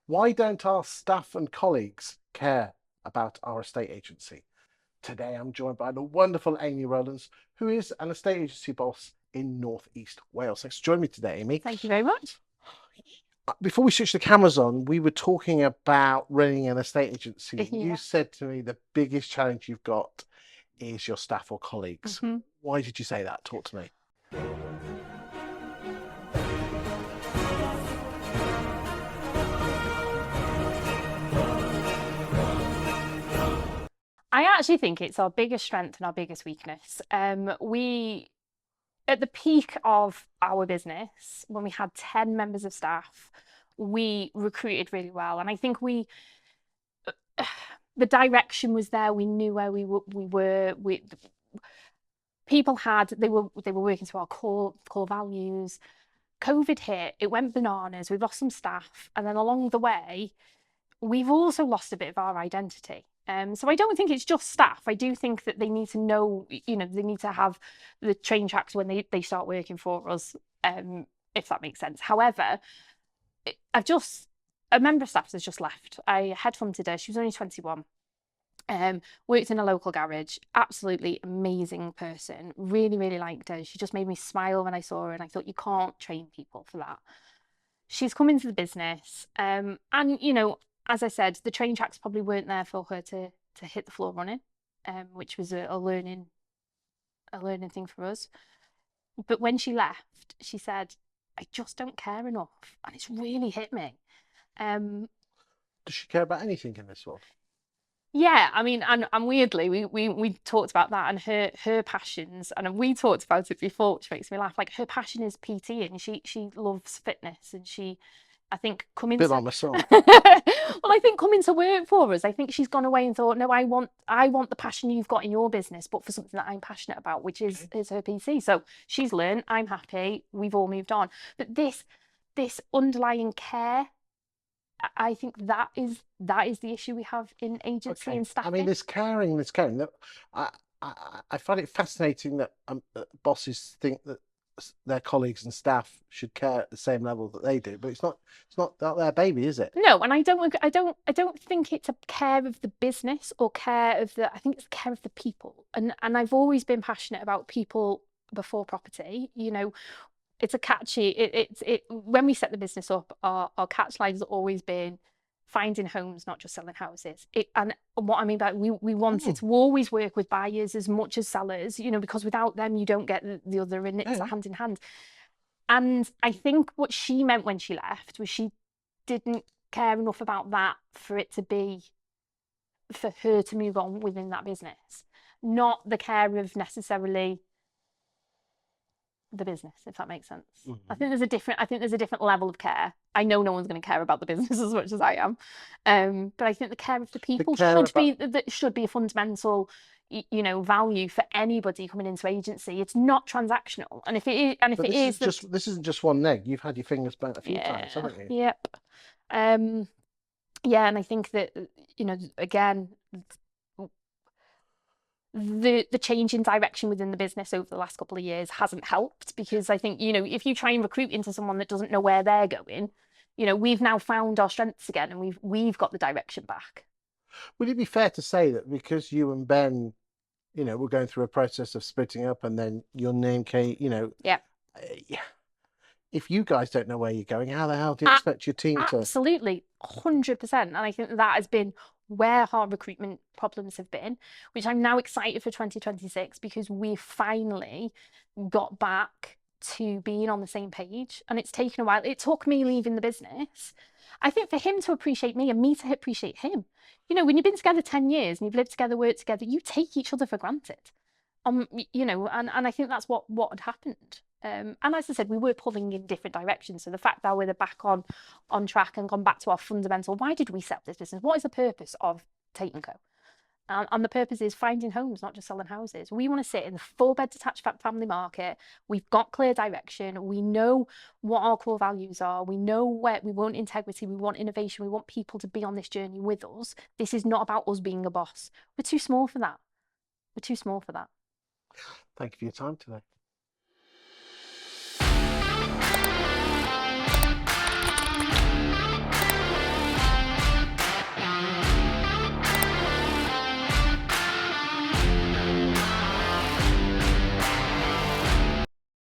Why don't our staff and colleagues care about our estate agency? Today I'm joined by the wonderful Amy Rowlands, who is an estate agency boss in North East Wales. Thanks for joining me today, Amy. Thank you very much. Before we switched the cameras on, we were talking about running an estate agency. Yeah. You said to me the biggest challenge you've got is your staff or colleagues. Why did you say that? Talk to me. I actually think it's our biggest strength and our biggest weakness. We, at the peak of our business, when we had 10 members of staff, we recruited really well. And I think the direction was there. We knew where we were. People they were working to our core values. COVID hit, it went bananas. We've lost some staff. And then along the way, we've also lost a bit of our identity. So I don't think it's just staff. I do think that they need to know, they need to have the train tracks when they start working for us, if that makes sense. However, a member of staff has just left. I headhunted her. She was only 21. Worked in a local garage. Absolutely amazing person. Really, really liked her. She just made me smile when I saw her, and I thought, you can't train people for that. She's come into the business, and as I said, the train tracks probably weren't there for her to hit the floor running, which was a learning thing for us. But when she left, she said, I just don't care enough. And it's really hit me. Does she care about anything in this world? Yeah, I mean, and weirdly, we talked about that and her passions, and we talked about it before, which makes me laugh. Like, her passion is PT, and she loves fitness, and I think coming Bit like myself. well, I think coming to work for us, I think she's gone away and thought, no, I want the passion you've got in your business, but for something that I'm passionate about, which is her PT. So she's learned, I'm happy, we've all moved on. But this underlying care, I think that is the issue we have in agency and staffing. I mean, this caring. That I find it fascinating that bosses think that their colleagues and staff should care at the same level that they do, but it's not their baby, is it? No, and I don't think it's a care of the business or care of I think it's care of the people. And I've always been passionate about people before property. It's a catchy, when we set the business up, our catch line has always been finding homes, not just selling houses. And what I mean by we wanted to always work with buyers as much as sellers, because without them you don't get the other, and it's a hand in hand. And I think what she meant when she left was she didn't care enough about that for her to move on within that business, not the care of necessarily the business, if that makes sense. I think there's a different level of care. I know no one's going to care about the business as much as I am, but I think the care of the people should be a fundamental, value for anybody coming into agency. It's not transactional, and if it is, this isn't just one neg. You've had your fingers burnt a few times, haven't you? Yep. Yeah, and I think that again, the change in direction within the business over the last couple of years hasn't helped, because I think, if you try and recruit into someone that doesn't know where they're going, we've now found our strengths again, and we've got the direction back. Would it be fair to say that because you and Ben, were going through a process of splitting up, and then your name came, Yeah. If you guys don't know where you're going, how the hell do you expect your team to? Absolutely, 100%. And I think that has been where our recruitment problems have been, which I'm now excited for 2026, because we finally got back to being on the same page. And it's taken a while. It took me leaving the business, I think, for him to appreciate me and me to appreciate him. When you've been together 10 years and you've lived together, worked together, you take each other for granted. And I think that's what had happened. And as I said, we were pulling in different directions. So the fact that we're back on track and gone back to our fundamental, why did we set up this business? What is the purpose of Tate & Co? And the purpose is finding homes, not just selling houses. We want to sit in the 4-bed detached family market. We've got clear direction. We know what our core values are. We know where we want integrity. We want innovation. We want people to be on this journey with us. This is not about us being a boss. We're too small for that. We're too small for that. Thank you for your time today.